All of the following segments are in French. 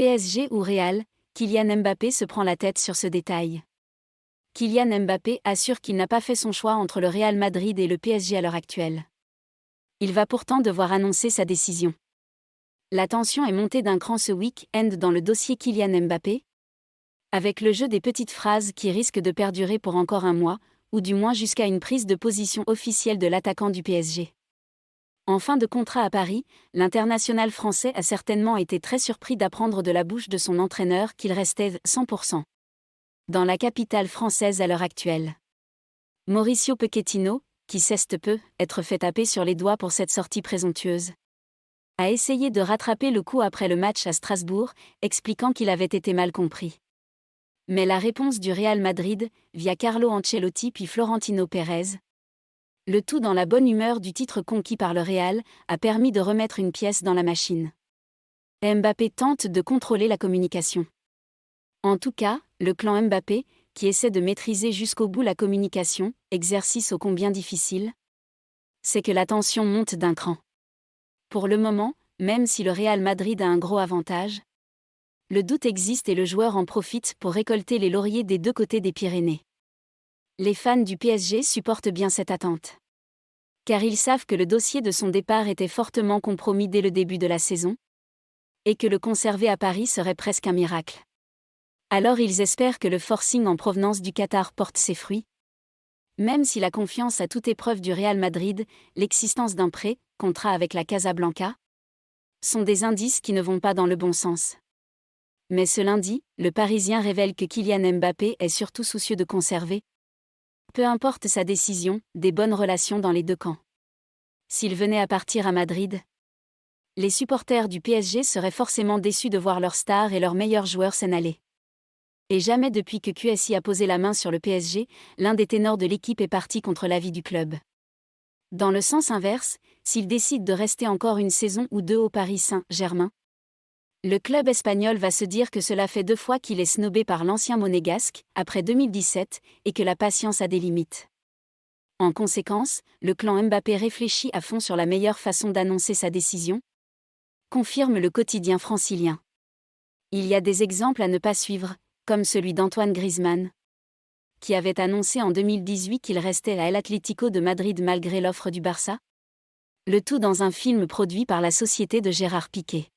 PSG ou Real, Kylian Mbappé se prend la tête sur ce détail. Kylian Mbappé assure qu'il n'a pas fait son choix entre le Real Madrid et le PSG à l'heure actuelle. Il va pourtant devoir annoncer sa décision. La tension est montée d'un cran ce week-end dans le dossier Kylian Mbappé, avec le jeu des petites phrases qui risquent de perdurer pour encore un mois, ou du moins jusqu'à une prise de position officielle de l'attaquant du PSG. En fin de contrat à Paris, l'international français a certainement été très surpris d'apprendre de la bouche de son entraîneur qu'il restait 100% dans la capitale française à l'heure actuelle. Mauricio Pochettino, qui cesse peu être fait taper sur les doigts pour cette sortie présomptueuse, a essayé de rattraper le coup après le match à Strasbourg, expliquant qu'il avait été mal compris. Mais la réponse du Real Madrid, via Carlo Ancelotti puis Florentino Pérez, le tout dans la bonne humeur du titre conquis par le Real, a permis de remettre une pièce dans la machine. Mbappé tente de contrôler la communication. En tout cas, le clan Mbappé, qui essaie de maîtriser jusqu'au bout la communication, exercice ô combien difficile, c'est que la tension monte d'un cran. Pour le moment, même si le Real Madrid a un gros avantage, le doute existe et le joueur en profite pour récolter les lauriers des deux côtés des Pyrénées. Les fans du PSG supportent bien cette attente. Car ils savent que le dossier de son départ était fortement compromis dès le début de la saison, et que le conserver à Paris serait presque un miracle. Alors ils espèrent que le forcing en provenance du Qatar porte ses fruits. Même si la confiance à toute épreuve du Real Madrid, l'existence d'un contrat avec la Casablanca, sont des indices qui ne vont pas dans le bon sens. Mais ce lundi, le Parisien révèle que Kylian Mbappé est surtout soucieux de conserver, peu importe sa décision, des bonnes relations dans les deux camps. S'il venait à partir à Madrid, les supporters du PSG seraient forcément déçus de voir leurs stars et leurs meilleurs joueurs s'en aller. Et jamais depuis que QSI a posé la main sur le PSG, l'un des ténors de l'équipe est parti contre l'avis du club. Dans le sens inverse, s'il décide de rester encore une saison ou deux au Paris Saint-Germain, le club espagnol va se dire que cela fait 2 fois qu'il est snobé par l'ancien monégasque, après 2017, et que la patience a des limites. En conséquence, le clan Mbappé réfléchit à fond sur la meilleure façon d'annoncer sa décision, confirme le quotidien francilien. Il y a des exemples à ne pas suivre, comme celui d'Antoine Griezmann, qui avait annoncé en 2018 qu'il restait à El Atlético de Madrid malgré l'offre du Barça. Le tout dans un film produit par la société de Gérard Piqué.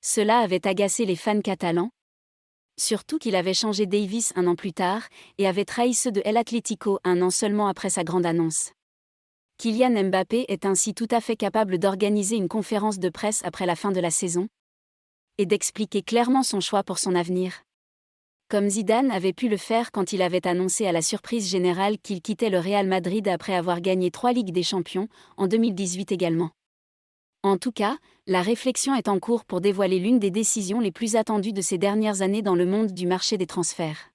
Cela avait agacé les fans catalans, surtout qu'il avait changé Davis 1 an plus tard, et avait trahi ceux de El Atlético 1 an seulement après sa grande annonce. Kylian Mbappé est ainsi tout à fait capable d'organiser une conférence de presse après la fin de la saison, et d'expliquer clairement son choix pour son avenir. Comme Zidane avait pu le faire quand il avait annoncé à la surprise générale qu'il quittait le Real Madrid après avoir gagné 3 Ligues des Champions, en 2018 également. En tout cas, la réflexion est en cours pour dévoiler l'une des décisions les plus attendues de ces dernières années dans le monde du marché des transferts.